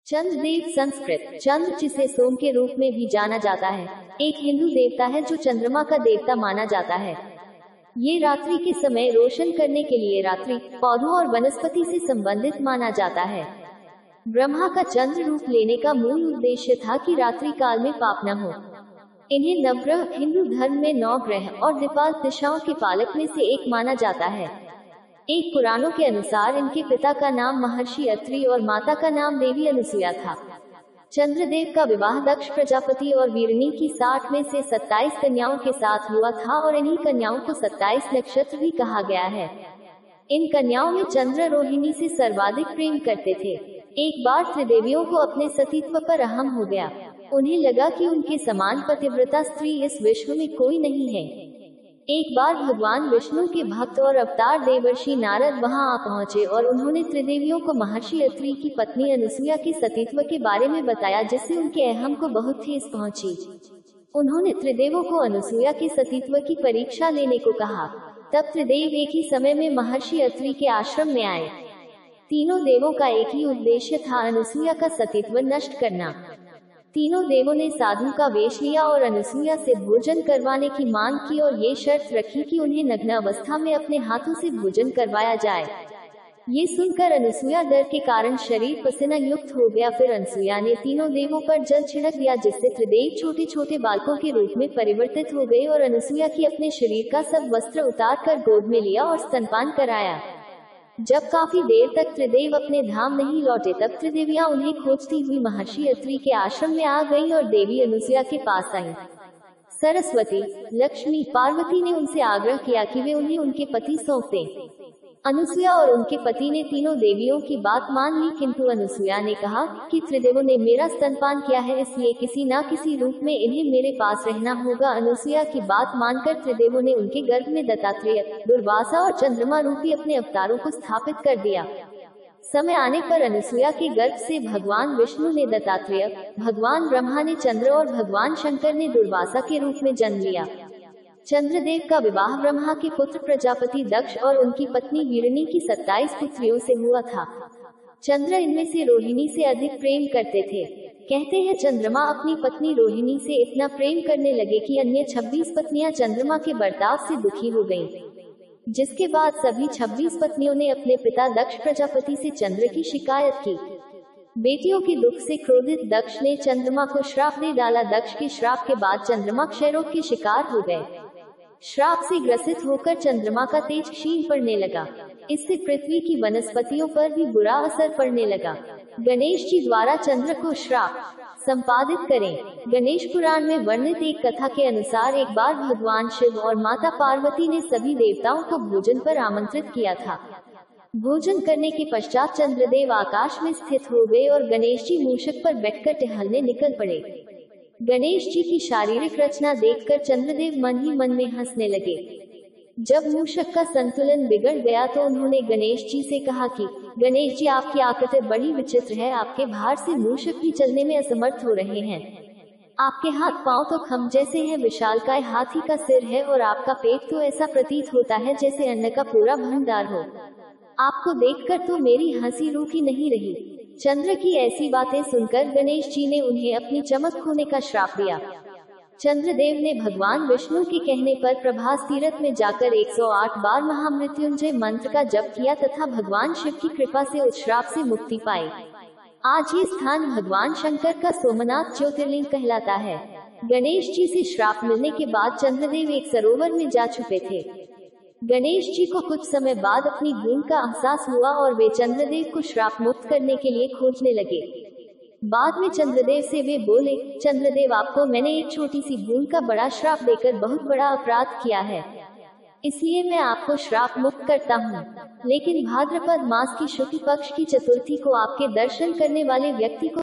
चंद्रदेव संस्कृत चंद्र, जिसे सोम के रूप में भी जाना जाता है, एक हिंदू देवता है जो चंद्रमा का देवता माना जाता है। ये रात्रि के समय रोशन करने के लिए रात्रि, पौधों और वनस्पति से संबंधित माना जाता है। ब्रह्मा का चंद्र रूप लेने का मूल उद्देश्य था कि रात्रि काल में पाप न हो। इन्हें नवग्रह, हिंदू धर्म में 9 ग्रह और द्विपाल दिशाओं के पालक में से एक माना जाता है। एक पुराणों के अनुसार इनके पिता का नाम महर्षि अत्रि और माता का नाम देवी अनुसुया था। चंद्रदेव का विवाह दक्ष प्रजापति और वीरनी की 60 में से 27 कन्याओं के साथ हुआ था और इन्हीं कन्याओं को 27 नक्षत्र भी कहा गया है। इन कन्याओं में चंद्र रोहिणी से सर्वाधिक प्रेम करते थे। एक बार त्रिदेवियों को अपने सतीत्व पर अहम हो गया। उन्हें लगा कि उनके समान पतिव्रता स्त्री इस विश्व में कोई नहीं है। एक बार भगवान विष्णु के भक्त और अवतार देवर्षि नारद वहां आ पहुंचे और उन्होंने त्रिदेवियों को महर्षि अत्रि की पत्नी अनुसुईया के सतीत्व के बारे में बताया, जिससे उनके अहम को बहुत ठेस पहुंची। उन्होंने त्रिदेवों को अनुसुईया के सतीत्व की परीक्षा लेने को कहा। तब त्रिदेव एक ही समय में महर्षि अत्रि के आश्रम में आए। तीनों देवों का एक ही उद्देश्य था, अनुसुईया का सतीत्व नष्ट करना। तीनों देवों ने साधु का वेश लिया और अनुसुईया से भोजन करवाने की मांग की और ये शर्त रखी कि उन्हें नग्न अवस्था में अपने हाथों से भोजन करवाया जाए। ये सुनकर अनुसुईया डर के कारण शरीर पसीना युक्त हो गया। फिर अनुसुईया ने तीनों देवों पर जल छिड़क दिया, जिससे त्रिदेव छोटे छोटे बालकों के रूप में परिवर्तित हो गए और अनुसुईया की अपने शरीर का सब वस्त्र उतार कर गोद में लिया और स्तनपान कराया। जब काफी देर तक त्रिदेव अपने धाम नहीं लौटे, तब त्रिदेवियां उन्हें खोजती हुई महर्षि अत्रि के आश्रम में आ गईं और देवी अनुसुईया के पास आईं। सरस्वती, लक्ष्मी, पार्वती ने उनसे आग्रह किया कि वे उन्हें उनके पति सौंप दें। अनुसुईया और उनके पति ने तीनों देवियों की बात मान ली, किंतु अनुसुईया ने कहा कि त्रिदेवों ने मेरा स्तनपान किया है, इसलिए किसी न किसी रूप में इन्हें मेरे पास रहना होगा। अनुसुईया की बात मानकर त्रिदेवों ने उनके गर्भ में दत्तात्रेय, दुर्वासा और चंद्रमा रूपी अपने अवतारों को स्थापित कर दिया। समय आने पर अनुसुईया के गर्भ से भगवान विष्णु ने दत्तात्रेय, भगवान ब्रह्मा ने चंद्र और भगवान शंकर ने दुर्वासा के रूप में जन्म लिया। चंद्रदेव का विवाह ब्रह्मा के पुत्र प्रजापति दक्ष और उनकी पत्नी वीरनी की 27 पुत्रियों से हुआ था। चंद्र इनमें से रोहिणी से अधिक प्रेम करते थे। कहते हैं चंद्रमा अपनी पत्नी रोहिणी से इतना प्रेम करने लगे कि अन्य 26 पत्नियां चंद्रमा के बर्ताव से दुखी हो गईं। जिसके बाद सभी 26 पत्नियों ने अपने पिता दक्ष प्रजापति से चंद्र की शिकायत की। बेटियों के दुख से क्रोधित दक्ष ने चंद्रमा को श्राप दे डाला। दक्ष के श्राप के बाद चंद्रमा क्षय रोग के शिकार हो गए। श्राप से ग्रसित होकर चंद्रमा का तेज क्षीण पड़ने लगा। इससे पृथ्वी की वनस्पतियों पर भी बुरा असर पड़ने लगा। गणेश जी द्वारा चंद्र को श्राप संपादित करें। गणेश पुराण में वर्णित एक कथा के अनुसार एक बार भगवान शिव और माता पार्वती ने सभी देवताओं को भोजन पर आमंत्रित किया था। भोजन करने के पश्चात चंद्रदेव आकाश में स्थित हो गए और गणेश जी मूषक पर बैठकर टहलने निकल पड़े। गणेश जी की शारीरिक रचना देखकर चंद्रदेव मन ही मन में हंसने लगे। जब मूषक का संतुलन बिगड़ गया तो उन्होंने गणेश जी से कहा कि गणेश जी, आपकी आकृति बड़ी विचित्र है। आपके भार से मूषक भी चलने में असमर्थ हो रहे हैं। आपके हाथ पांव तो खम्भ जैसे हैं, विशालकाय हाथी का सिर है और आपका पेट तो ऐसा प्रतीत होता है जैसे अन्न का पूरा भंडार हो। आपको देखकर तो मेरी हंसी रूठी नहीं रही। चंद्र की ऐसी बातें सुनकर गणेश जी ने उन्हें अपनी चमक खोने का श्राप दिया। चंद्रदेव ने भगवान विष्णु के कहने पर प्रभास तीर्थ में जाकर 108 बार महामृत्युंजय मंत्र का जप किया तथा भगवान शिव की कृपा से उस श्राप से मुक्ति पाई। आज ये स्थान भगवान शंकर का सोमनाथ ज्योतिर्लिंग कहलाता है। गणेश जी से श्राप मिलने के बाद चंद्रदेव एक सरोवर में जा छुपे थे। गणेश जी को कुछ समय बाद अपनी भूल का एहसास हुआ और वे चंद्रदेव को श्राप मुक्त करने के लिए खोजने लगे। बाद में चंद्रदेव से वे बोले, चंद्रदेव, आपको मैंने एक छोटी सी भूल का बड़ा श्राप देकर बहुत बड़ा अपराध किया है, इसलिए मैं आपको श्राप मुक्त करता हूँ। लेकिन भाद्रपद मास की शुक्ल पक्ष की चतुर्थी को आपके दर्शन करने वाले व्यक्ति को